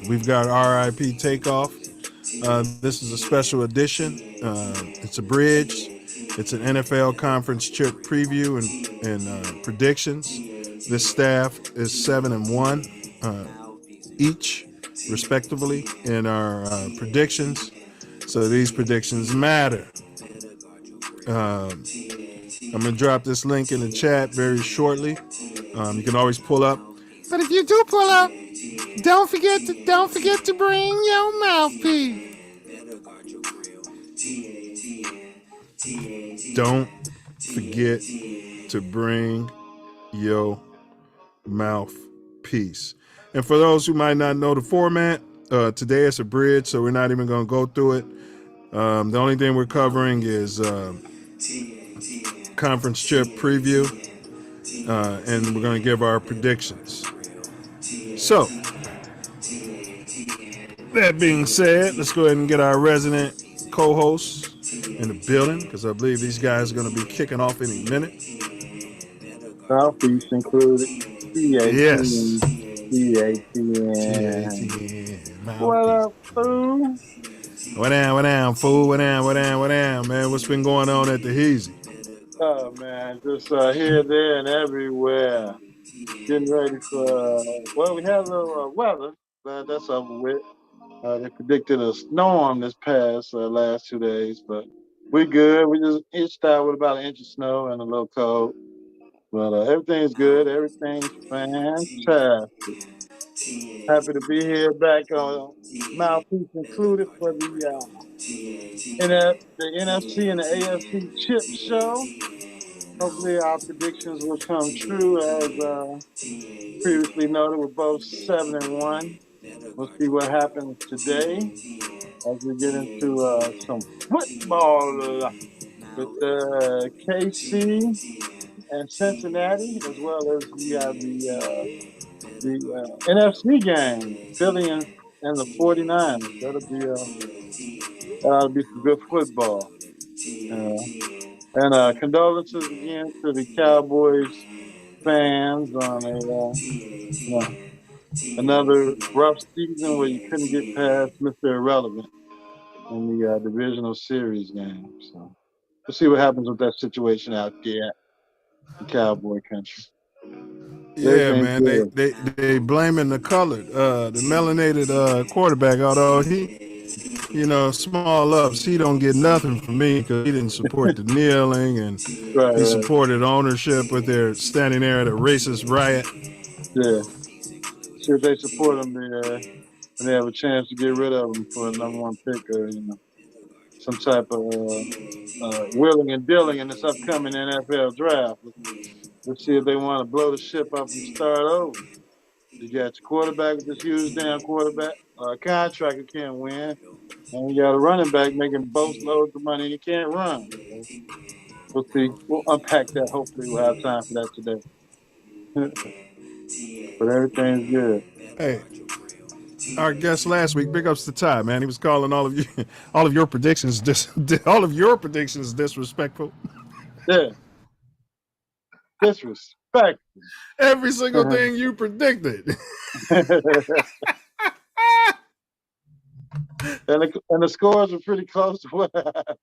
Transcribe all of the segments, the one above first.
We've got RIP Takeoff. This is a special edition. It's a bridge. It's an NFL conference chip preview and predictions. This staff is 7-1 each, respectively, in our predictions. So these predictions matter. I'm gonna drop this link in the chat very shortly. You can always pull up. But if you do pull up, don't forget to bring your mouthpiece. Don't forget to bring your mouthpiece. And for those who might not know the format, today it's a bridge, so we're not even going to go through it. The only thing we're covering is conference chip preview, and we're going to give our predictions. So, that being said, let's go ahead and get our resident co-hosts in the building, because I believe these guys are going to be kicking off any minute. Mouthpiece included. Yes. TATN. What up, fool? What down, fool? What down, man? What's been going on at the Heezy? Oh, man, just here, there, and everywhere. Getting ready for, we had a little weather, but that's over with. They predicted a storm this past last 2 days, but we good. We just itched out with about an inch of snow and a little cold. But everything's good. Everything's fantastic. Happy to be here back on Mouthpiece included for the NFC and the AFC chip show. Hopefully our predictions will come true as previously noted. We're both 7-1. We'll see what happens today as we get into some football with KC and Cincinnati, as well as we have the NFC game, Philly and the 49ers. That'll be some good football. And condolences again to the Cowboys fans on another rough season where you couldn't get past Mr. Irrelevant in the divisional series game. So we'll see what happens with that situation out there in Cowboy country. Yeah, man. They blaming the colored, the melanated quarterback, although he, small ups, he don't get nothing from me because he didn't support the kneeling, and he supported ownership with their standing there at a racist riot. Yeah. See if they support him when they have a chance to get rid of him for a number one pick or, some type of willing and dealing in this upcoming NFL draft. Let's see if they want to blow the ship up and start over. You got your quarterback with this huge damn quarterback, contract you can't win, and you got a running back making boatloads of money and you can't run. We'll see. We'll unpack that. Hopefully we'll have time for that today. But everything's good. Hey, our guest last week, big ups to Ty, man. He was calling all of your predictions disrespectful. Yeah. Disrespect. Every single thing you predicted. and the scores were pretty close to what happened.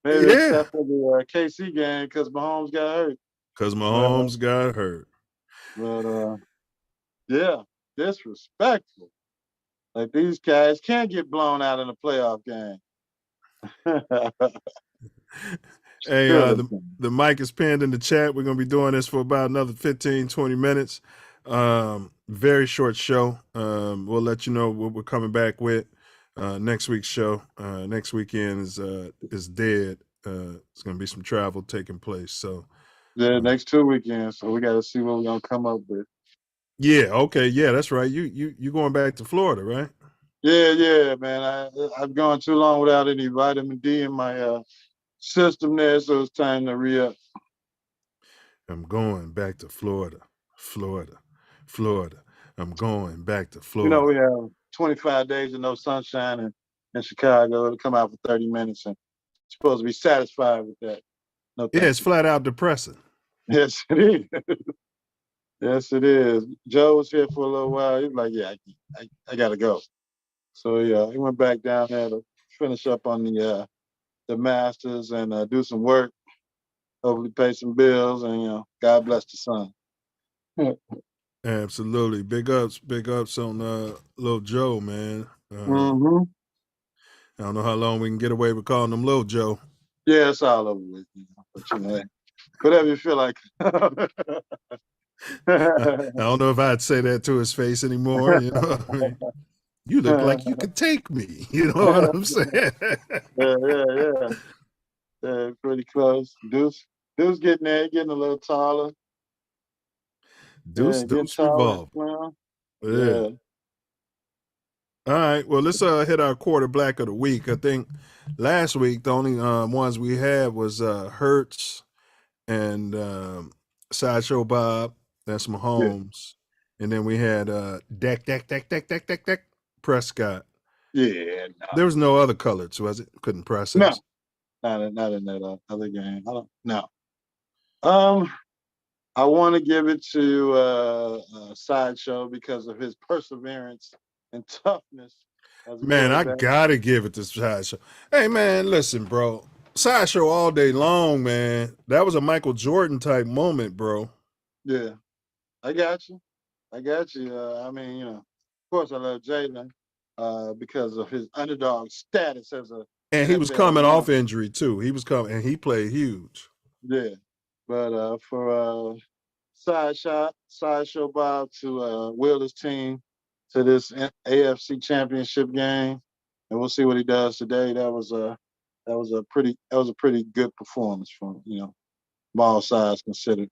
Maybe except for the KC game because Mahomes got hurt. But yeah, disrespectful. Like these guys can't get blown out in a playoff game. Hey, the mic is pinned in the chat. We're going to be doing this for about another 15, 20 minutes. Very short show. We'll let you know what we're coming back with. Next week's show. Next weekend is dead. It's going to be some travel taking place. So yeah, next 2 weekends. So we got to see what we're going to come up with. Yeah. Okay. Yeah, that's right. You going back to Florida, right? Yeah, man. I've gone too long without any vitamin D in my system there, so it's time to re-up. I'm going back to Florida. I'm going back to Florida. We have 25 days of no sunshine in Chicago. It'll come out for 30 minutes, and you're supposed to be satisfied with that. No, it's flat out depressing. Yes, it is. Yes, it is. Joe was here for a little while. He was like, "Yeah, I got to go." So yeah, he went back down there to finish up on the masters and do some work. Hopefully, pay some bills, and God bless the son. Absolutely. Big ups on little Joe, man. Mm-hmm. I don't know how long we can get away with calling him Little Joe. Yeah, it's all over with. But hey, whatever you feel like. I don't know if I'd say that to his face anymore. You know what I mean? You look like you could take me. You know what I'm saying? Yeah. Yeah, pretty close. Deuce getting there, getting a little taller. Yeah, getting Deuce taller and revolve. slim. Yeah. Yeah. All right. Well, let's hit our quarter black of the week. I think last week the only ones we had was Hertz and Sideshow Bob. That's Yeah. Mahomes. And then we had Deck Prescott. Yeah. There was no other colors, was it? Couldn't No. process. Not in that other game. I don't. No. Um, I want to give it to Sideshow because of his perseverance and toughness as a Man, I quarterback. gotta give it to Sideshow. Hey, man, listen, bro. Sideshow all day long, man. That was a Michael Jordan type moment, bro. Yeah, I got you. I got you. I mean, of course, I love Jalen because of his underdog status as a And he was NFL coming off young. injury too. He was coming, and he played huge. Yeah, but for sideshow Bob to wheel his team to this AFC Championship game, and we'll see what he does today. That was a pretty good performance from ball size considered.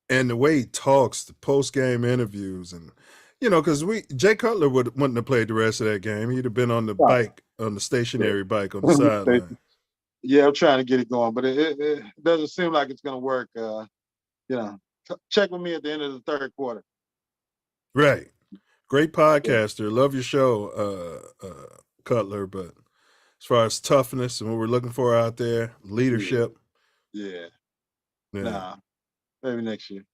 And the way he talks, the post game interviews, and because Jay Cutler wouldn't have played the rest of that game. He'd have been on the Yeah. bike, on the Yeah. stationary bike on the sideline. Yeah, I'm trying to get it going, but it doesn't seem like it's going to work. Check with me at the end of the third quarter. Right. Great Yeah. podcaster. Love your show, Cutler. But as far as toughness and what we're looking for out there, Yeah. leadership. Yeah. Yeah. Nah, maybe next year.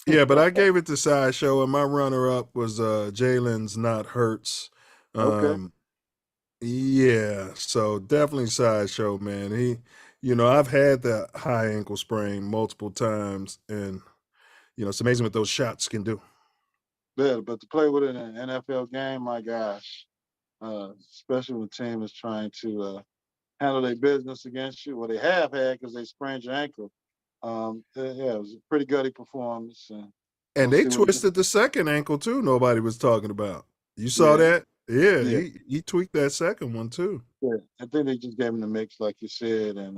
Yeah, but I gave it to Sideshow, and my runner up was Jalen's Not Hurts. Okay. Yeah, so definitely Sideshow, man. I've had the high ankle sprain multiple times, and it's amazing what those shots can do. Yeah, but to play with it in an NFL game, my gosh, especially when the team is trying to handle their business against you, well, they have had because they sprained your ankle. Yeah, it was a pretty gutty performance, and And we'll they see what he does. twisted the second ankle too. Nobody was talking about. You saw Yeah, that? Yeah, yeah, he tweaked that second one too. yeah. I think they just gave him the mix, like you said, and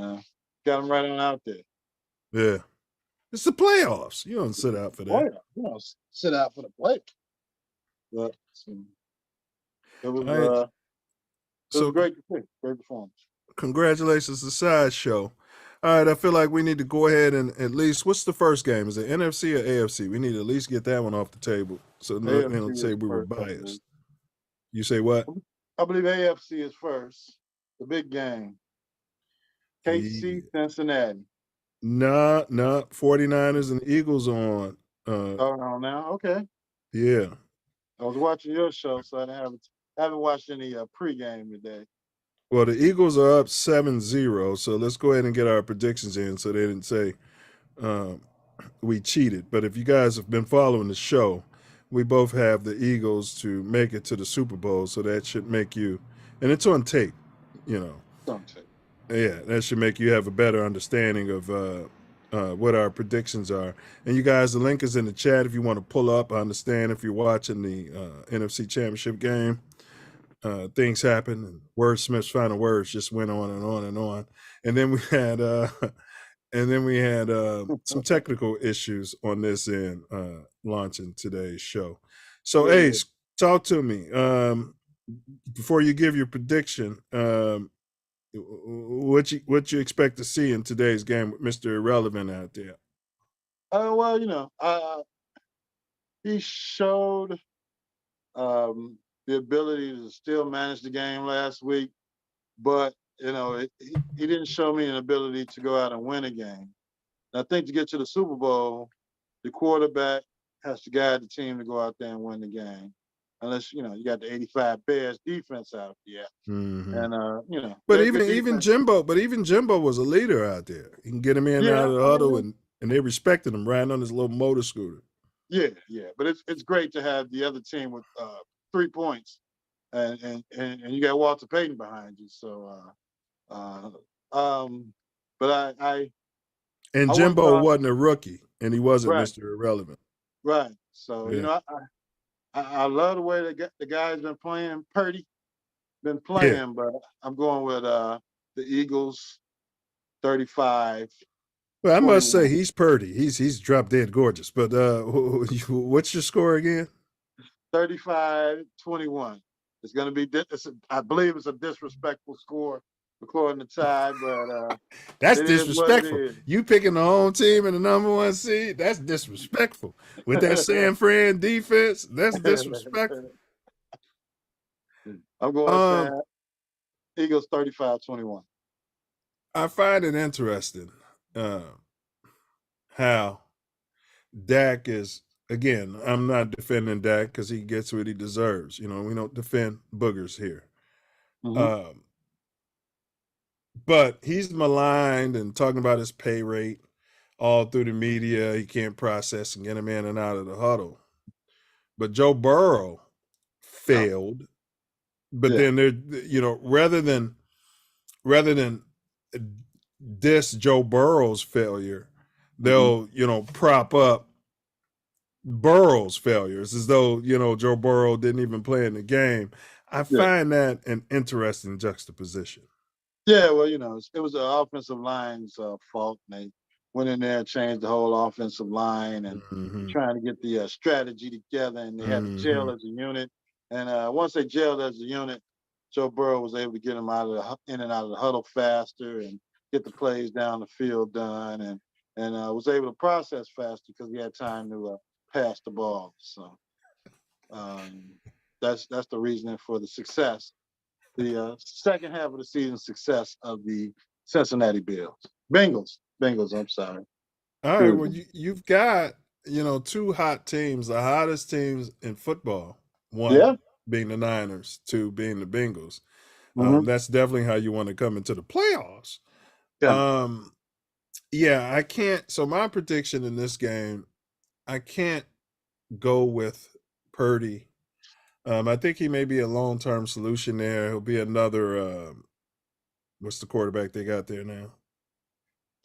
got him right on out there. Yeah, it's the playoffs. You don't sit out for that. Boy, sit out for the play. But it was All right, it was so great to see. Great performance. congratulations to Sideshow. All right, I feel like we need to go ahead and at least, what's the first game? Is it NFC or AFC? We need to at least get that one off the table. So AFC let's is say we were first, I believe. biased. You say what? I believe AFC is first. The big game. KC, Yeah. Cincinnati. Nah, 49ers and Eagles on. Oh no, now okay. Yeah. I was watching your show, so I haven't watched any pregame today. Well, the Eagles are up 7-0, so let's go ahead and get our predictions in so they didn't say um, we cheated. But if you guys have been following the show, we both have the Eagles to make it to the Super Bowl, so that should make you, and it's on tape, you know. Don't take. Yeah, that should make you have a better understanding of what our predictions are. And you guys, the link is in the chat if you want to pull up. I understand if you're watching the NFC Championship game, things happen, and Wordsmith's final words just went on and on and on. And then we had some technical issues on this end launching today's show. So, Yeah. Ace, talk to me before you give your prediction. What you expect to see in today's game with Mr. Irrelevant out there? Well, he showed the ability to still manage the game last week, but he didn't show me an ability to go out and win a game. And I think to get to the Super Bowl, the quarterback has to guide the team to go out there and win the game. Unless, you got the 85 Bears defense out there. Mm-hmm. And, But they're good even defense. Jimbo was a leader out there. You can get him in and Yeah, out of the huddle, and they respected him riding on his little motor scooter. yeah. But it's great to have the other team with 3 points, and you got Walter Payton behind you. So, but And I wouldn't Jimbo call wasn't a rookie, and he wasn't right, Mr. Irrelevant. right. So Yeah. I love the way the guy's been playing. Purdy been Yeah. playing, but I'm going with the Eagles 35. Well, I must say 21. he's Purdy. He's drop dead gorgeous. But what's your score again? 35-21. It's going to be. I believe it's a disrespectful score according to Ty, but That's it is what it disrespectful. is. You picking the home team and the number 1 seed? That's disrespectful. With that San Fran defense, that's disrespectful. I'm going San Eagles 35-21. I find it interesting how Dak is. Again, I'm not defending Dak because he gets what he deserves. We don't defend boogers here. Mm-hmm. But he's maligned and talking about his pay rate all through the media. He can't process and get him in and out of the huddle. But Joe Burrow failed. But then rather than diss Joe Burrow's failure, they'll prop up Burrow's failures as though Joe Burrow didn't even play in the game. I find that an interesting juxtaposition. Yeah, well, it was the offensive line's fault. And they went in there and changed the whole offensive line and trying to get the strategy together, and they had to gel as a unit. And once they gelled as a unit, Joe Burrow was able to get them in and out of the huddle faster and get the plays down the field done, and was able to process faster because he had time to pass the ball. So that's the reasoning for the success. The second half of the season success of the Cincinnati Bengals. I'm sorry. All right. Well, you've got 2 hot teams, the hottest teams in football. 1 being the Niners, 2 being the Bengals. That's definitely how you want to come into the playoffs. Yeah, I can't. So my prediction in this game, I can't go with Purdy. I think he may be a long-term solution there. He'll be another. What's the quarterback they got there now?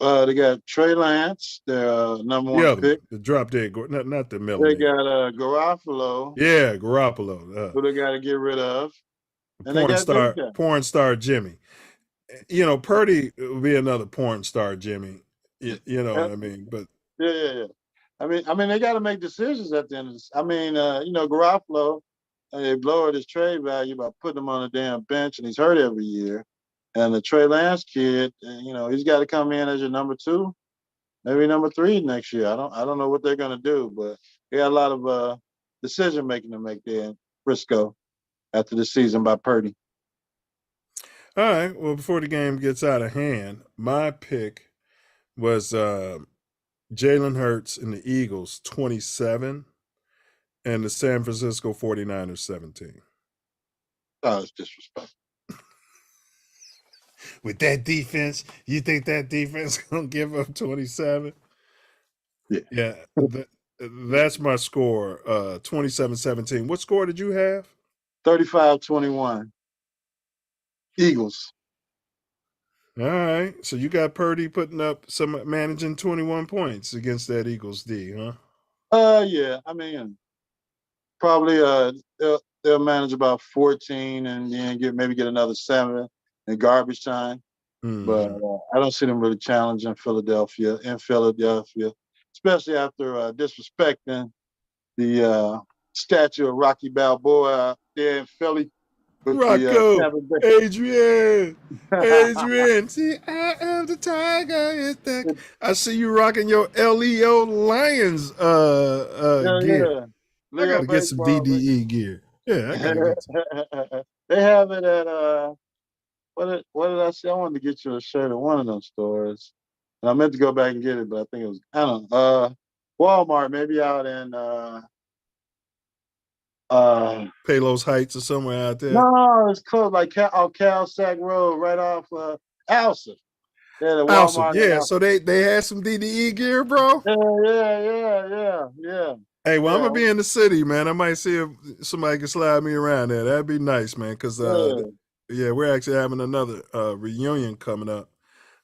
They got Trey Lance, their number 1 pick. The drop dead, not the middle. They got Garoppolo. Yeah, Garoppolo. Who they got to get rid of. And porn star Jimmy. Purdy will be another porn star Jimmy. You know what I mean? But yeah. I mean, they got to make decisions at the end of this. I mean, Garoppolo, they lowered his trade value by putting him on a damn bench, and he's hurt every year. And the Trey Lance kid, he's got to come in as your number 2, maybe number 3 next year. I don't know what they're gonna do, but they got a lot of decision making to make there in Frisco after the season by Purdy. All right. Well, before the game gets out of hand, my pick was Jalen Hurts and the Eagles 27 and the San Francisco 49ers 17. Oh, it's disrespectful. With that defense, you think that defense gonna give up 27? Yeah. That's my score. 27-17. What score did you have? 35-21. Eagles. All right. So you got Purdy managing 21 points against that Eagles D, huh? Yeah. I mean, probably they'll manage about 14 and then get another 7 in garbage time. But I don't see them really challenging Philadelphia, especially after disrespecting the statue of Rocky Balboa out there in Philly. Rocco, Adrian. See, I am the tiger. I see you rocking your LEO Lions gear. I gotta get some DDE gear. Yeah, I gotta get some. They have it at what did I say? I wanted to get you a shirt at one of them stores, and I meant to go back and get it, but I think it was Walmart, maybe out in uh Palos Heights or somewhere out there. no, it's close, like Cal Sac Road, right off Alsa. Yeah, the Awesome. Walmart in Yeah. Alsa. So they had some DDE gear, bro. Yeah. Hey, well, I'm Yeah, gonna be in the city, man. I might see if somebody can slide me around there. That'd be nice, man. Cause yeah. yeah, we're actually having another reunion coming up.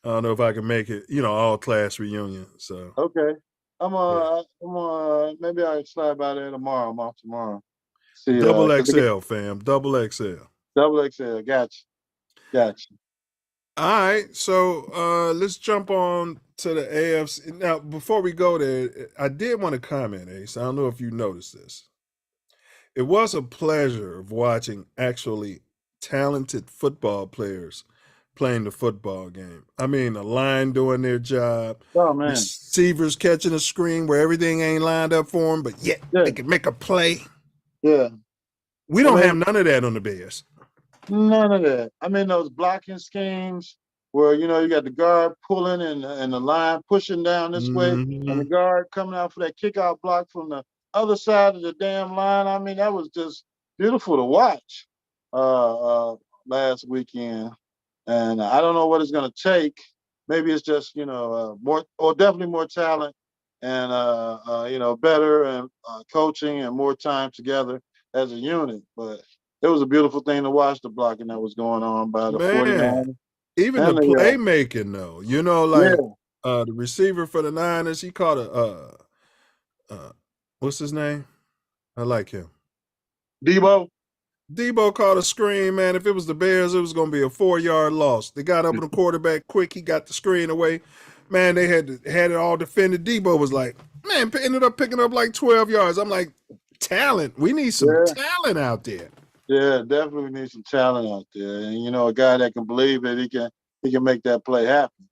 I don't know if I can make it, all class reunion. So Okay. yeah. Maybe I'll slide by there tomorrow. I'm off tomorrow. See, Double 'cause they get XL, fam. Double XL. double XL. Gotcha. All right, so let's jump on to the AFC. Now, before we go there, I did want to comment, Ace. I don't know if you noticed this. It was a pleasure of watching actually talented football players playing the football game. I mean, the line doing their job, Oh man. receivers catching a screen where everything ain't lined up for them, but yet Yeah, they can make a play. yeah. We I don't have mean, none of that on the Bears. none of that. I mean, those blocking schemes where you got the guard pulling and the line pushing down this way, and the Hmm. guard coming out for that kickout block from the other side of the damn line. I mean, that was just beautiful to watch last weekend. And I don't know what it's going to take. Maybe it's just more, or definitely more talent, and better and coaching and more time together as a unit. But it was a beautiful thing to watch the blocking that was going on by the Man, 49ers even the and the playmaking though, like yeah, the receiver for the Niners, he caught a what's his name? I like him. Debo. Debo caught a screen, man. If it was the Bears, it was gonna be a 4-yard loss. They got up on the quarterback quick. He got the screen away. Man, they had it all defended. Debo was like, man, ended up picking up like 12 yards. I'm like, talent. We need some Yeah, talent out there. yeah, definitely need some talent out there, and a guy that can believe that he can make that play happen,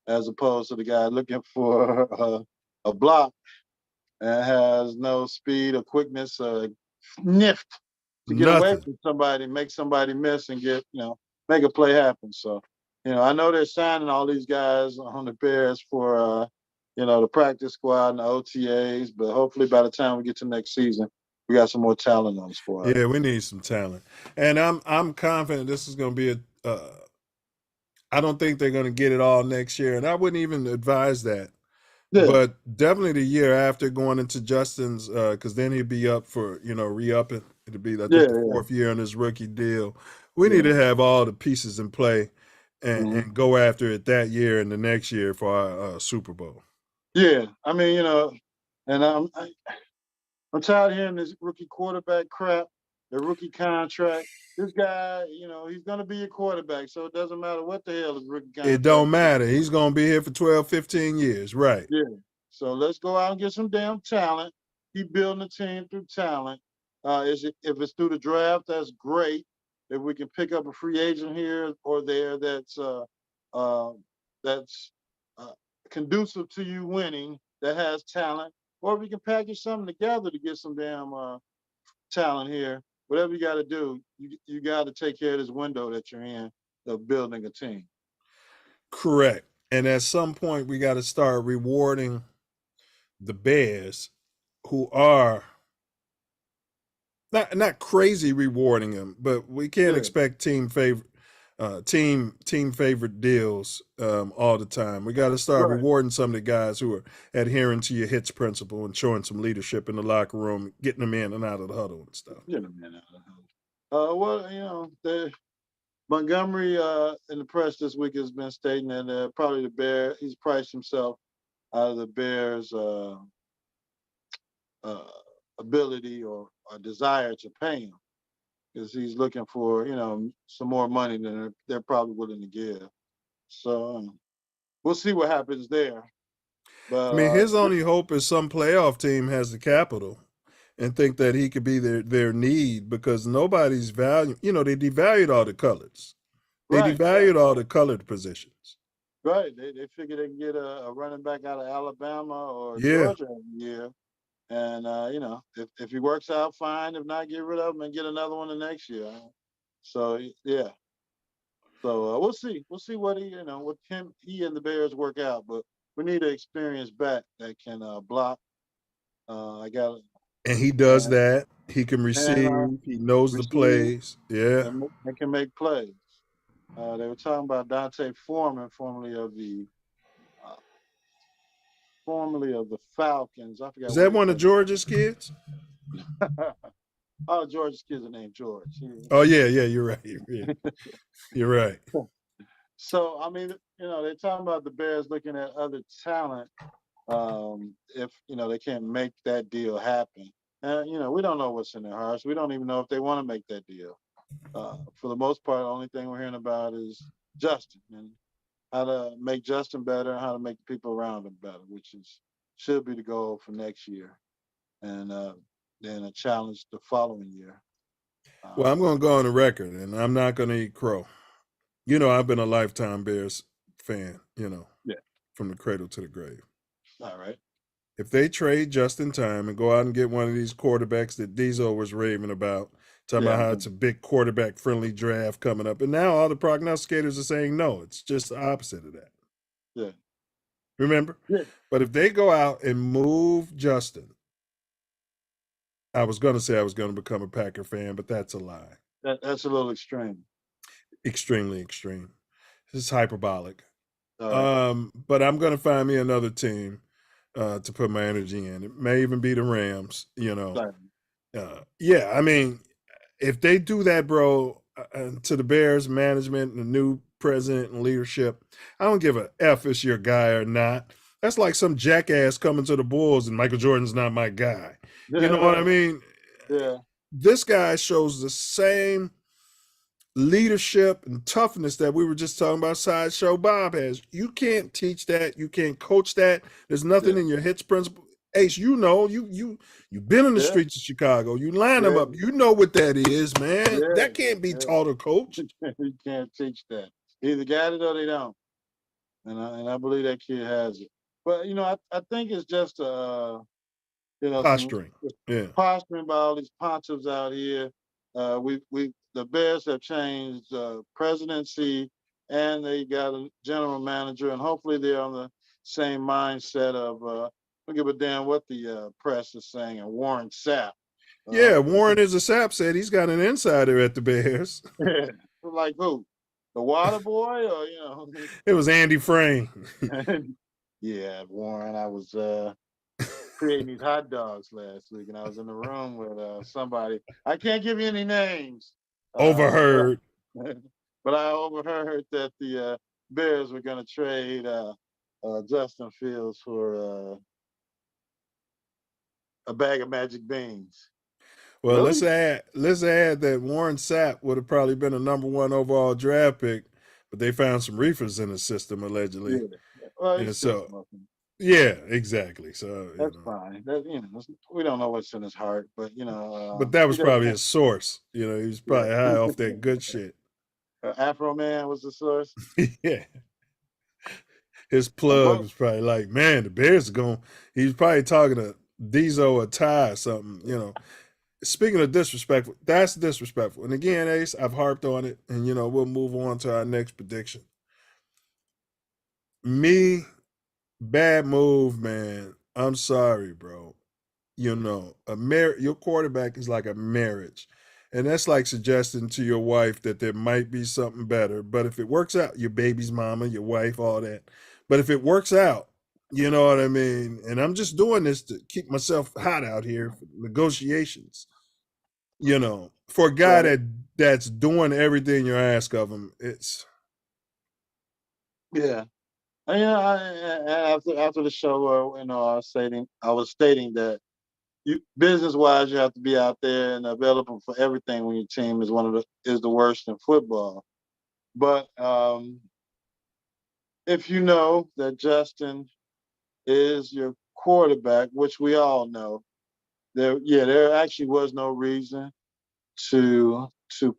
as opposed to the guy looking for a block and has no speed or quickness or nift to get away Nothing. from somebody, make somebody miss and make a play happen. So, I know they're signing all these guys on the Bears for the practice squad and the OTAs, but hopefully by the time we get to next season, we got some more talent on the squad. Yeah, we need some talent, and I'm confident this is going to be a. I don't think they're going to get it all next year, and I wouldn't even advise that. Yeah, But definitely the year after going into Justin's, because then he'd be up for re-upping. It'd be I think the yeah, fourth year on his rookie deal. We need yeah, to have all the pieces in play hmm and go after it that year and the next year for our Super Bowl. yeah. I mean, and I'm tired of hearing this rookie quarterback crap, the rookie contract. This guy, he's going to be a quarterback, so it doesn't matter what the hell his rookie It contract don't is. matter. He's going to be here for 12, 15 years. Right. Yeah. So let's go out and get some damn talent. Keep building the team through talent. If it's through the draft, that's great. If we can pick up a free agent here or there uh, that's uh, conducive to you winning, that has talent, or if we can package something together to get some damn talent here. Whatever you got to do, you got to take care of this window that you're in of building a team. Correct. And at some point, we got to start rewarding the Bears who are not crazy rewarding him, but we can't Yeah. expect team favorite deals all the time. We got to start Right. rewarding some of the guys who are adhering to your hits principle and showing some leadership in the locker room, getting them in and out of the huddle and stuff. Man. Well, the Montgomery in the press this week has been stating that probably the Bear he's priced himself out of the Bears' uh, ability or desire to pay him because he's looking for some more money than they're probably willing to give. So we'll see what happens there. But I mean, his only hope is some playoff team has the capital and think that he could be their need because nobody's value. They devalued all the colors. They right, devalued all the colored positions. right. They figure they can get a running back out of Alabama or Yeah, Georgia every year. And if he works out, fine. If not, get rid of him and get another one the next year. So yeah. So we'll see. We'll see what he and the Bears work out. But we need an experienced back that can block I got And he does and that. He can receive. He knows the receive plays. Yeah. and can make plays. They were talking about Dante Foreman, uh, formerly of the Falcons. I Is forgot where that he one of played. George's kids? Oh, George's kid's named George. Oh yeah, yeah. You're right. You're right. So I mean, they're talking about the Bears looking at other talent. If they can't make that deal happen, and we don't know what's in their hearts. We don't even know if they want to make that deal. For the most part, the only thing we're hearing about is Justin and how to make Justin better and how to make the people around him better, which should be the goal for next year, and then a challenge the following year. Well, I'm Um, going to go on the record, and I'm not going to eat crow. I've been a lifetime Bears fan. yeah, From the cradle to the grave. all right. If they trade just in time and go out and get one of these quarterbacks that Diesel was raving about, talking Yeah, about how it's a big quarterback friendly draft coming up, and now all the prognosticators are saying no, it's just the opposite of that. yeah, Remember? yeah. But if they go out and move Justin, I was going to say I was going to become a Packer fan, but that's a lie. That's a little extreme. Extremely extreme. It's hyperbolic. All right. But I'm going to find me another team to put my energy in. It may even be the Rams. Right. Yeah, I mean, if they do that, bro, to the Bears management and the new president and leadership, I don't give a F if you're a guy or not. That's like some jackass coming to the Bulls and Michael Jordan's not my guy. You know what I Right. mean? Yeah. This guy shows the same leadership and toughness that we were just talking about Sideshow Bob has. You can't teach that. You can't coach that. There's nothing Yeah. in your hits principle. Ace, you've been in the Yeah. streets of Chicago. You line them Yeah. up. You know what that is, man. Yeah. That can't be Yeah. taught or coached. You can't teach that. Either got it or they don't. And I believe that kid has it. But I think it's just some Posturing. Yeah. posturing by all these pontiffs out here. We the Bears have changed presidency and they got a general manager, and hopefully they're on the same mindset of don't give a damn what the press is saying. And Warren Sapp, Yeah, Warren is a sap said he's got an insider at the Bears. like who? The Water Boy, or It was Andy Frame. Yeah, Warren. I was creating these hot dogs last week, and I was in the room with somebody. I can't give you any names, but Overheard. but I overheard that the Bears were going to trade Justin Fields for a bag of magic beans. Well, Really? let's add that Warren Sapp would have probably been a number one overall draft pick, but they found some reefers in the system allegedly, Yeah. Well, he's and still so smoking. yeah, exactly. So That's fine. We don't know what's in his heart, but but that he was doesn't probably have. his source. He was probably high off that good Yeah. shit. Afro Man was the source. Yeah, his plug But was probably like, man, the Bears are going. He's probably talking to Diesel or Ty or something. Speaking of disrespectful, that's disrespectful. And again, Ace, I've harped on it, and we'll move on to our next prediction. Me, bad move, man. I'm sorry, bro. Your quarterback is like a marriage. And that's like suggesting to your wife that there might be something better. But if it works out, your baby's mama, your wife, all that. But if it works out, you know what I mean? And I'm just doing this to keep myself hot out here for negotiations. For a guy right, that's doing everything you ask of him, it's yeah. And, after the show, I was stating that business wise, you have to be out there and available for everything when your team is the worst in football. But if you know that Justin is your quarterback, which we all know, there actually was no reason to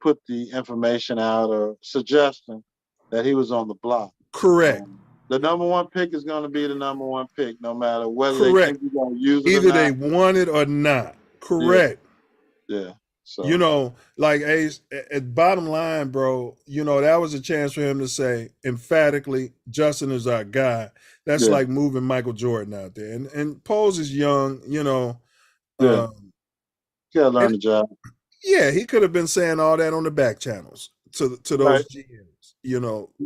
put the information out or suggesting that he was on the block. correct. The number one pick is going to be the number one pick, no matter whether they Correct. think you're going to use it or Either they not. want it or not. Yeah, Correct. yeah. So like Ace, at bottom line, bro, that was a chance for him to say emphatically, Justin is our guy. That's yeah, like moving Michael Jordan out there. And Poles is young, yeah, um, gotta learn and the job. yeah, he could have been saying all that on the back channels to Right. those GMs,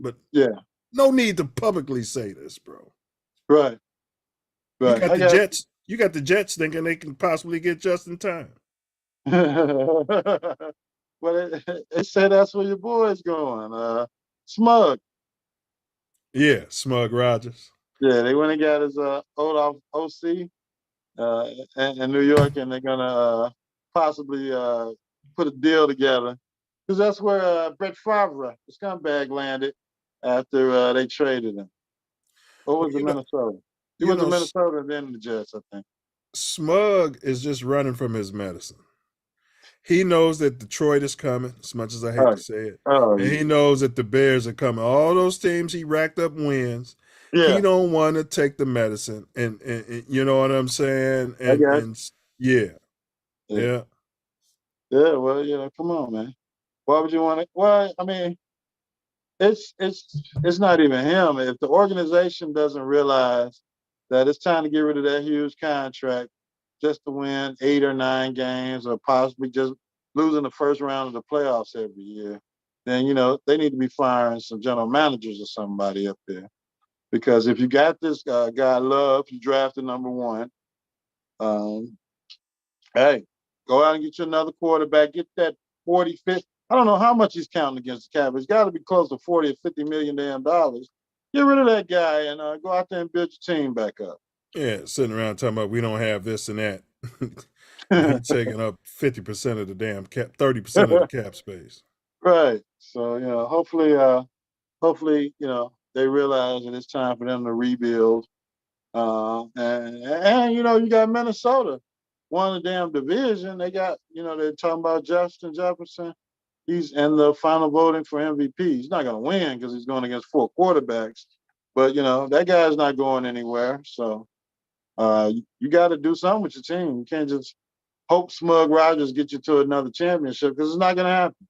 but Yeah. no need to publicly say this, bro. Right. You Right. got the Jets. You got the Jets thinking they can possibly get just in time. Well, they say that's where your boy's going. Smug. Yeah, Smug Rogers. Yeah, they went and got his old OC in New York, and they're gonna possibly put a deal together because that's where Brett Favre, the scumbag, landed after they traded him. Or Well, was it Minnesota? He you was in know, Minnesota, then the Jets, I think. Smug is just running from his medicine. He knows that Detroit is coming, as much as I hate to Oh, say it, oh and he yeah, knows that the Bears are coming. All those teams he racked up wins. He yeah. don't want to take the medicine, and you know what I'm saying. I And got yeah, you. yeah. Yeah, well, come on, man. Why would you want to? Well, I mean, it's not even him. If the organization doesn't realize that it's time to get rid of that huge contract just to win 8 or 9 games, or possibly just losing the first round of the playoffs every year, then they need to be firing some general managers or somebody up there. Because if you got this guy Love, you drafted #1. Um, Hey, go out and get you another quarterback. Get that 40, 50. I don't know how much he's counting against the cap. It's got to be close to 40 or 50 million damn dollars. Get rid of that guy and go out there and build your team back up. Yeah, sitting around talking about we don't have this and that. And he taking up 50% of the damn cap, 30% of the cap space. Right. So, hopefully, they realize that it's time for them to rebuild. And you got Minnesota, won the damn division. They got, they're talking about Justin Jefferson. He's in the final voting for MVP. He's not going to win because he's going against 4 quarterbacks. But, that guy's not going anywhere. So you got to do something with your team. You can't just hope Smug Rogers get you to another championship because it's not going to happen.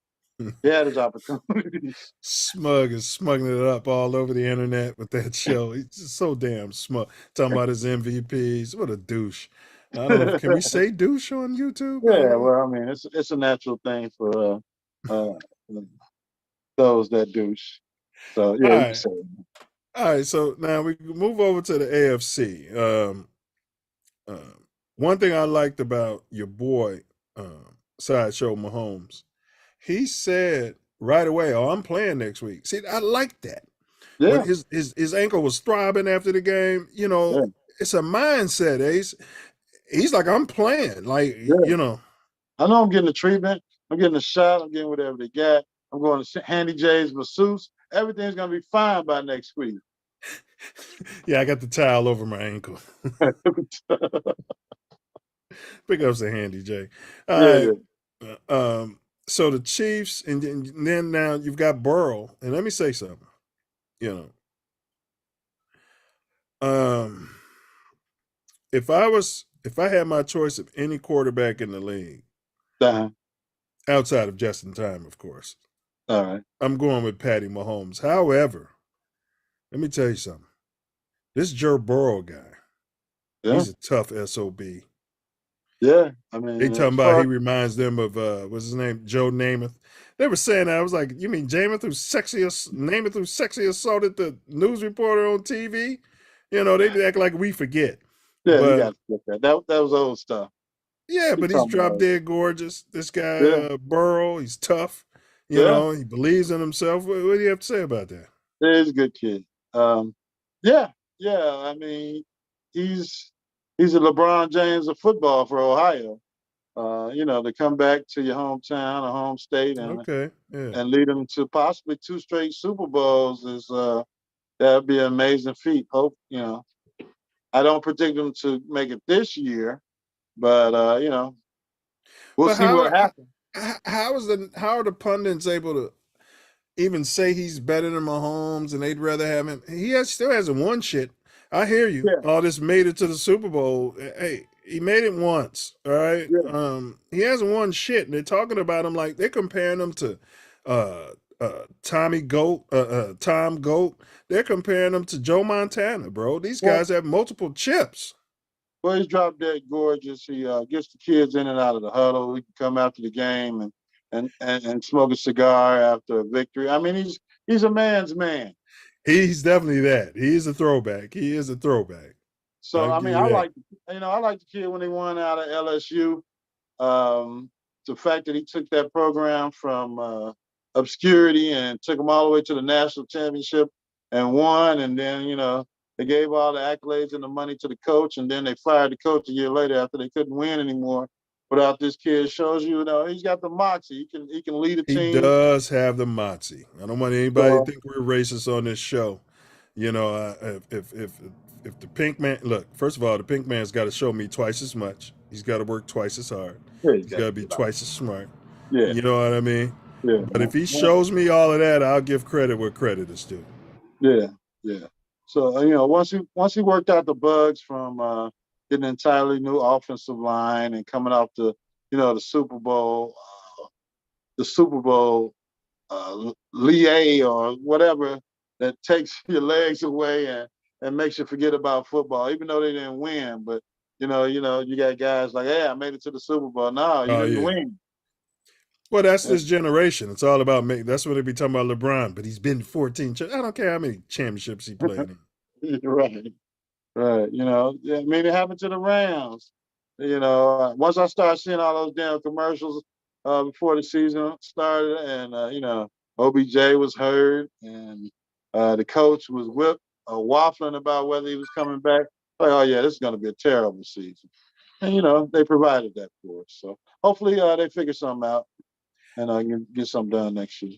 He had his opportunities. Smug is smuggling it up all over the internet with that show. He's just so damn smug. Talking about his MVPs. What a douche. I don't know if can we say douche on YouTube? I don't Yeah, know. well, I mean, it's a natural thing for uh, those that douche. So All yeah, you can right. say it. All right. So now we move over to the AFC. One thing I liked about your boy, Sideshow Mahomes, he said right away, "Oh, I'm playing next week." See, I like that. When Yeah, his ankle was throbbing after the game, yeah, it's a mindset, Ace. He's like, I'm playing. Like, yeah. I know I'm getting the treatment. I'm getting a shot. I'm getting whatever they got. I'm going to Handy J's masseuse. Everything's gonna be fine by next week. yeah, I got the towel over my ankle. Pick up the handy, Jay. All Yeah, right. yeah, So the Chiefs, and then now you've got Burrow. And let me say something. You um, if I had my choice of any quarterback in the league, uh-huh. outside of Justin Time, of course, All right. I'm going with Patty Mahomes. However, let me tell you something. This Joe Burrow guy, Yeah, he's a tough SOB. yeah. I They mean, talking as about far he reminds them of what's his name, Joe Namath. They were saying that. I was like, you mean Namath who sexy assaulted the news reporter on TV? They act like we forget. yeah, you But got to get that. That was old stuff. yeah, You but he's talking drop about? dead gorgeous. This guy Yeah, Burrow, he's tough. yeah. He believes in himself. What do you have to say about that? He's a good kid. Yeah, yeah. I mean, he's he's a LeBron James of football for Ohio. To come back to your hometown or home state Okay, yeah. and lead them to possibly 2 straight Super Bowls is that'd be an amazing feat. Hope I don't predict them to make it this year, but we'll But see what happens. how are the pundits able to even say he's better than Mahomes and they'd rather have him? Still hasn't won shit. I hear you. Yeah, All this made it to the Super Bowl. Hey, He made it once. All right. Yeah. He hasn't won shit. And they're talking about him like they're comparing him to Tommy Goat, Tom Goat. They're comparing him to Joe Montana, bro. These Well, guys have multiple chips. well, he's drop dead gorgeous. He gets the kids in and out of the huddle. He can come after the game and smoke a cigar after a victory. I mean, he's a man's man. He's definitely that. He is a throwback. He is a throwback. So I'll I give mean, you that. I like the kid when he won out of LSU. Um, the fact that he took that program from obscurity and took them all the way to the national championship and won, and then they gave all the accolades and the money to the coach, and then they fired the coach a year later after they couldn't win anymore. Without this kid, shows he's got the moxie. He can lead a He team. does have the moxie. I don't want anybody to So think we're racist on this show. You know, if the pink man look, first of all, the pink man's got to show me twice as much. He's got to work twice as hard. yeah, he's He's got got to to be get out. twice as smart. Yeah, You know what I mean? yeah, But if he shows me all of that, I'll give credit where credit is due. yeah, yeah. So once he worked out the bugs from getting an entirely new offensive line and coming off the the Super Bowl lie or whatever that takes your legs away and makes you forget about football, even though they didn't win. But you got guys like, hey, I made it to the Super Bowl. No, you Oh didn't yeah. win. Well, that's this generation. It's all about me. That's what they be talking about LeBron. But he's been 14. I don't care how many championships he played in. Right. Right. Yeah, I mean, it happened to the Rams. Once I started seeing all those damn commercials before the season started, and OBJ was hurt, and the coach was waffling about whether he was coming back. Like, oh yeah, this is going to be a terrible season, and they provided that for us. So hopefully they figure something out and get something done next year.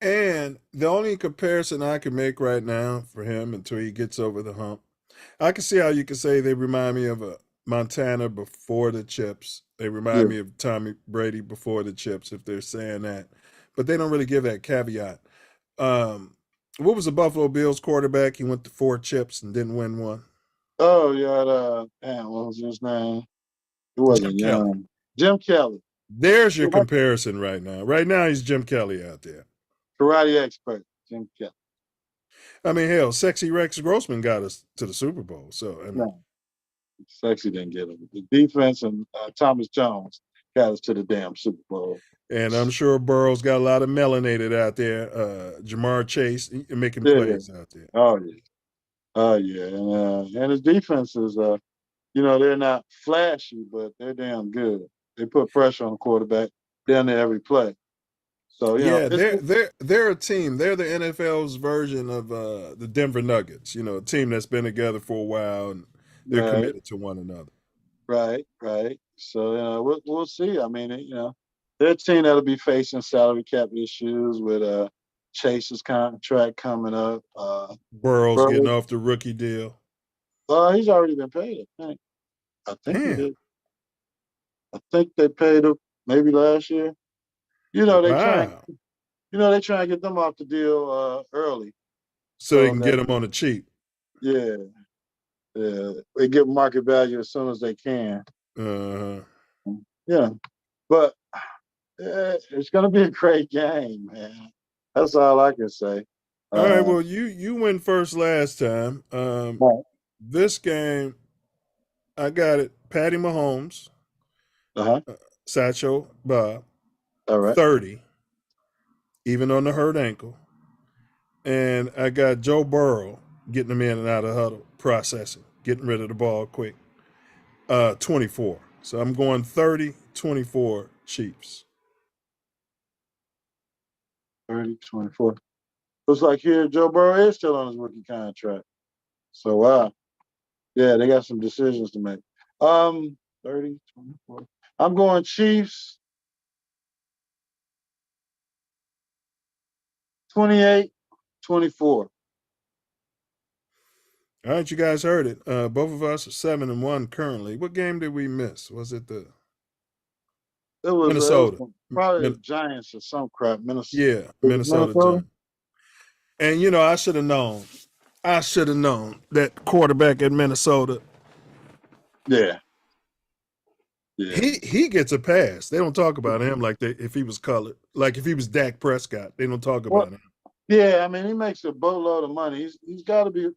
And the only comparison I can make right now for him until he gets over the hump, I can see how you could say they remind me of a Montana before the chips. They Yeah. remind me of Tommy Brady before the chips, if they're saying that. But they don't really give that caveat. Um, what was the Buffalo Bills quarterback? He went to 4 chips and didn't win one. Oh, you had damn, what was his name? It Jim wasn't Kelly. young. Jim Kelly. There's your comparison right now. Right now, he's Jim Kelly out there. Karate expert, Jim Kelly. I mean, hell, Sexy Rex Grossman got us to the Super Bowl. So, I mean, No, Sexy didn't get him. The defense and Thomas Jones got us to the damn Super Bowl. and I'm sure Burrow's got a lot of melanated out there. Jamar Chase making Yeah. plays out there. Oh yeah. Oh yeah. And his defense is they're not flashy, but they're damn good. They put pressure on the quarterback down there every play. So Yeah, it's they're a team. They're the NFL's version of the Denver Nuggets. You know, a team that's been together for a while and they're right, committed to one another. right. So we'll see. I mean, they're a team that'll be facing salary cap issues with Chase's contract coming up. Burrow's getting Burrow, off the rookie deal. he's already been paid. I think he Damn! did. I think they paid him maybe last year. You know they trying. Wow! They try and get them off the deal early So they so can that get him on the cheap. yeah, they get market value as soon as they can. Uh-huh. Yeah, but it's going to be a great game, man. That's all I can say. All right. Uh, Well, you went first last time. right. This game, I got it. Patty Mahomes, Uh-huh. Satchel Bob, All right. 30, even on the hurt ankle. And I got Joe Burrow getting him in and out of huddle, processing, getting rid of the ball quick. 24. So I'm going 30-24 Chiefs. 30-24. Looks like here Joe Burrow is still on his rookie contract. So, wow. Yeah, they got some decisions to make. 30-24. I'm going Chiefs 28-24. All right, you guys heard it. Both of us are 7-1 currently. What game did we miss? Was it the It was Minnesota? probably the Giants or some crap. Minnesota. Yeah, Was it Minnesota Minnesota? Giants. And I should have known. I should have known that quarterback at Minnesota. Yeah. Yeah. He gets a pass. They don't talk about him like if he was colored, like if he was Dak Prescott. They don't talk Well, about him. yeah, I mean, he makes a boatload of money. He's got to be.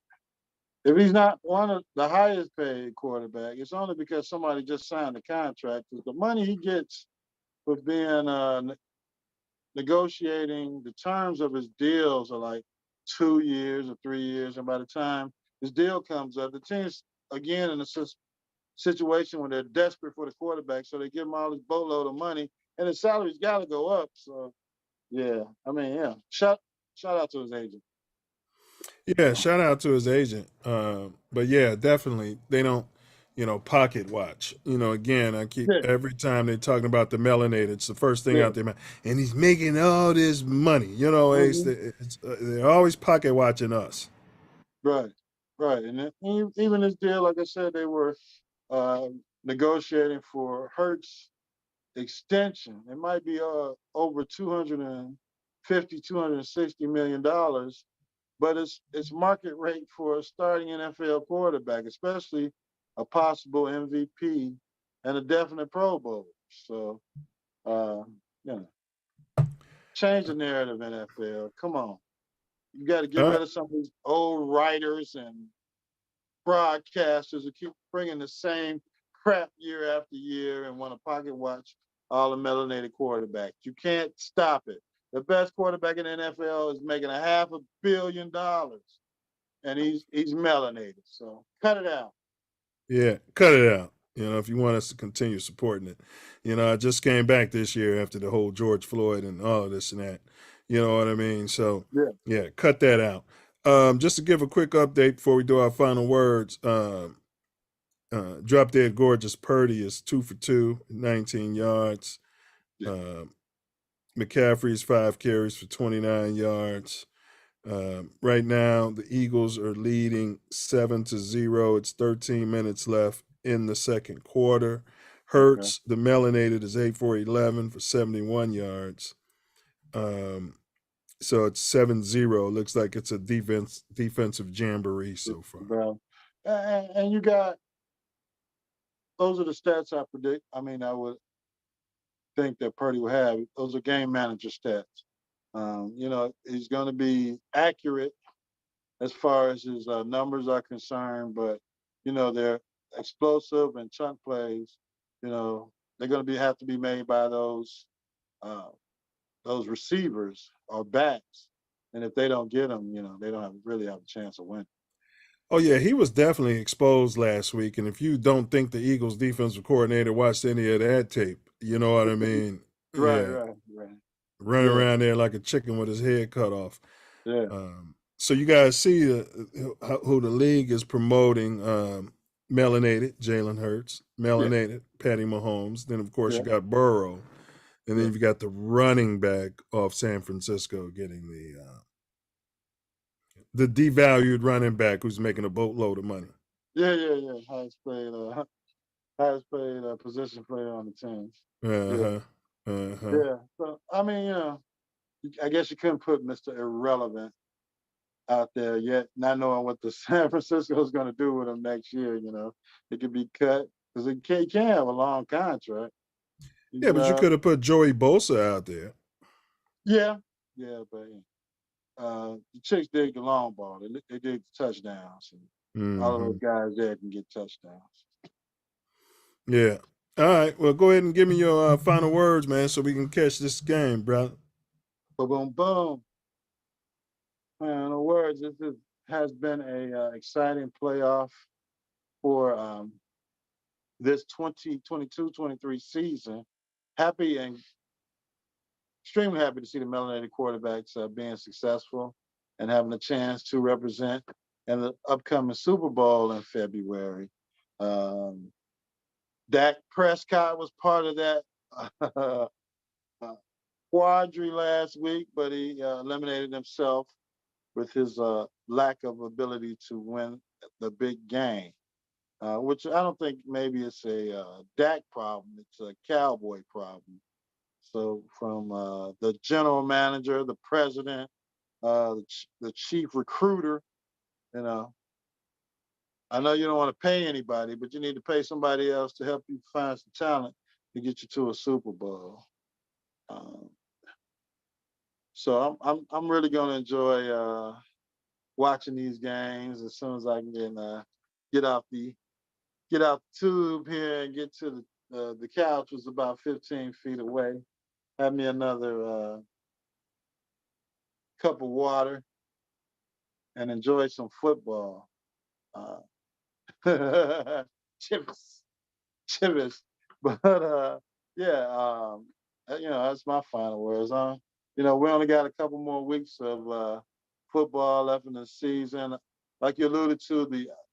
If he's not one of the highest paid quarterback, it's only because somebody just signed the contract. 'Cause the money he gets for being negotiating the terms of his deals are like 2 years or 3 years, and by the time his deal comes up, the team's again in a situation where they're desperate for the quarterback, so they give him all this boatload of money, and his salary's got to go up. So yeah, I mean, yeah, shout out to his agent. Yeah, shout out to his agent. But yeah, definitely they don't, pocket watch. Again, I keep Yeah. every time they're talking about the melanated, it's the first thing Yeah. out there, and he's making all this money. Ace, Hmm. they're always pocket watching us. Right. Right. And then even this deal, like I said, they were uh, negotiating for Hertz extension. It might be over 250, $260 million, but it's market rate for a starting NFL quarterback, especially a possible MVP and a definite Pro Bowl. So, uh, you know, change the narrative, NFL. Come on. You got to get Uh, rid of some of these old writers and broadcasters who keep bringing the same crap year after year and want to pocket watch all the melanated quarterbacks. You can't stop it. The best quarterback in the NFL is making $500 million, and he's melanated. So cut it out. yeah, cut it out. If you want us to continue supporting it. I just came back this year after the whole George Floyd and all of this and that. You know what I mean? So Yeah. yeah, cut that out. Just to give a quick update before we do our final words. Drop dead gorgeous Purdy is 2 for 2, 19 yards. Yeah. Uh, McCaffrey's 5 carries for 29 yards. Right now, the Eagles are leading 7-0. It's 13 minutes left in the second quarter. Okay. Hurts, the melanated, is 8 for 11 for 71 yards. So it's 7-0. Looks like it's a defensive jamboree so far. Bro. And you got those are the stats I predict. I mean, I would think that Purdy will have. Those are game manager stats. He's going to be accurate as far as his numbers are concerned, but they're explosive and chunk plays. They're going to have to be made by uh, those receivers or backs, and if they don't get them, they don't really have a chance of winning. Oh yeah, he was definitely exposed last week. And if you don't think the Eagles defensive coordinator watched any of that tape, you know what I mean? Right, Yeah, right, right. running Yeah, around there like a chicken with his head cut off. yeah, So you guys see who the league is promoting: melanated Jalen Hurts, yeah, melanated Patty Mahomes. Then of course yeah, you got Burrow, and then yeah, you've got the running back of San Francisco getting the devalued running back who's making a boatload of money. yeah. Highest paid position player on the team. Uh Yeah, huh. Uh huh. yeah. So I mean, I guess you couldn't put Mr. Irrelevant out there yet, not knowing what the San Francisco is going to do with him next year. It could be cut because he can't have a long contract. Yeah, He's but you could have put Joey Bosa out there. yeah, yeah, but the chicks dig the long ball. They dig the touchdowns, and all of Mm-hmm. those guys there can get touchdowns. Yeah. All right. Well, go ahead and give me your final words, man, so we can catch this game, brother. Boom, boom, boom. Man, in the words, has been a exciting playoff for this 2022-23 season. Happy and extremely happy to see the melanated quarterbacks being successful and having a chance to represent in the upcoming Super Bowl in February. Um, Dak Prescott was part of that quadri last week, but he eliminated himself with his lack of ability to win the big game, which I don't think maybe it's a Dak problem. It's a Cowboy problem. So from the general manager, the president, the chief recruiter, you know, I know you don't want to pay anybody, but you need to pay somebody else to help you find some talent to get you to a Super Bowl. Um, so I'm really gonna enjoy watching these games as soon as I can get off the get off the tube here and get to the couch was about 15 feet away. Have me another cup of water and enjoy some football. Uh, Chips, chips. But yeah, that's my final words. We only got a couple more weeks of football left in the season. Like you alluded to,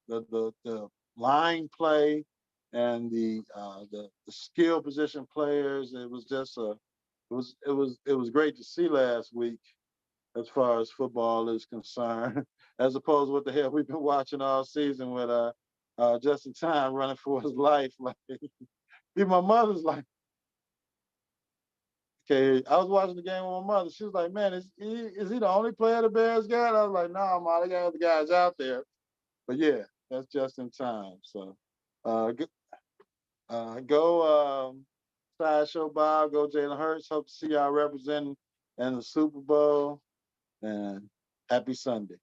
the line play and the skill position players. It was great to see last week as far as football is concerned, as opposed to what the hell we've been watching all season with Justin Time running for his life. Like even my mother's like, okay, I was watching the game with my mother. She was like, man, is he the only player the Bears got? I was like, no, Ma, they got other guys out there. But yeah, that's just in time. So go Sideshow Bob, go Jalen Hurts. Hope to see y'all representing in the Super Bowl. And happy Sunday.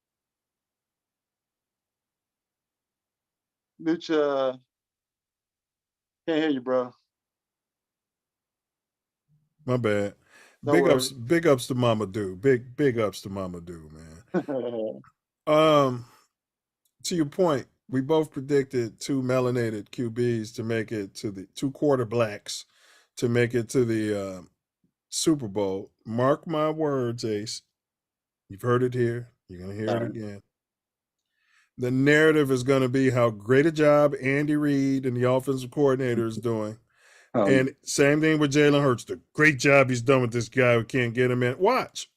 Lucha, can't hear you, bro. My bad. No worries. Big ups to Mama Do. Big ups to Mama Do, man. Um, to your point, we both predicted two melanated QBs to make it to the two quarter blacks to make it to the Super Bowl. Mark my words, Ace. You've heard it here. You're gonna hear it again. The narrative is going to be how great a job Andy Reid and the offensive coordinator is doing. And same thing with Jalen Hurts. The great job he's done with this guy who can't get him in. Watch.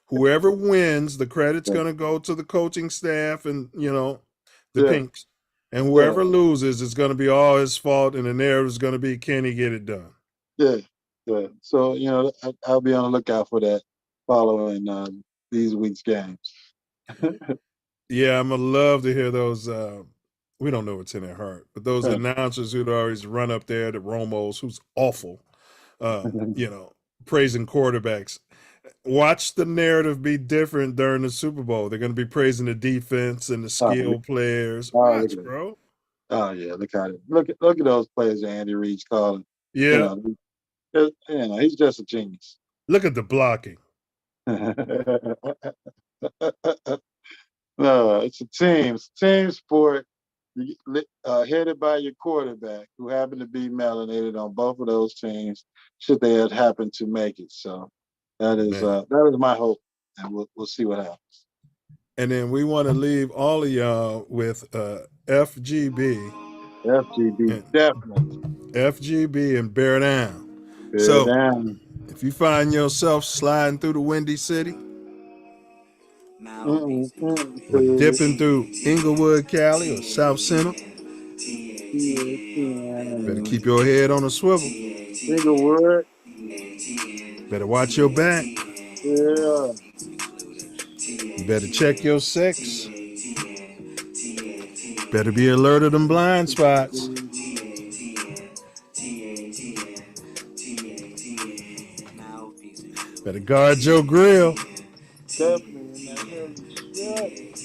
Whoever wins, the credit's going to go to the coaching staff and, the Pinks. And whoever loses, it's going to be all his fault. And the narrative is going to be, can he get it done? Yeah. So, I'll be on the lookout for that following these week's games. Yeah, I'm going to love to hear those. We don't know what's in their heart, but those announcers who'd always run up there, the Romos, who's awful, praising quarterbacks. Watch the narrative be different during the Super Bowl. They're going to be praising the defense and the skill players. Watch, bro. Oh yeah, look at those players that Andy Reid's calling. Yeah, he's just a genius. Look at the blocking. No, it's a team sport, headed by your quarterback, who happened to be melanated on both of those teams, should they have happened to make it. So that is my hope, and we'll see what happens. And then we want to leave all of y'all with FGB. FGB, definitely. FGB and bear down. Bear down. If you find yourself sliding through the Windy City, or dipping through Inglewood, Cali, or South Center, better keep your head on a swivel. Inglewood. Better watch your back. Yeah. You better check your sex. Better be alert of them blind spots. Better guard your grill. Definitely in that heavy shit.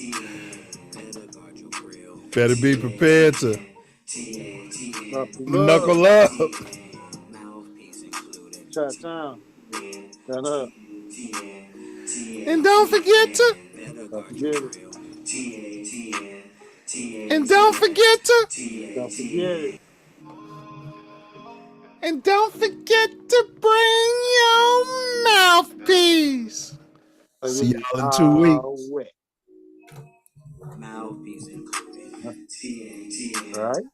Better be prepared to knuckle up. Chat-town. Shut up. And don't forget to. Don't forget it. And don't forget to. Don't forget it. And don't forget to bring your mouthpiece. See y'all in 2 weeks. Mouthpiece included. All right.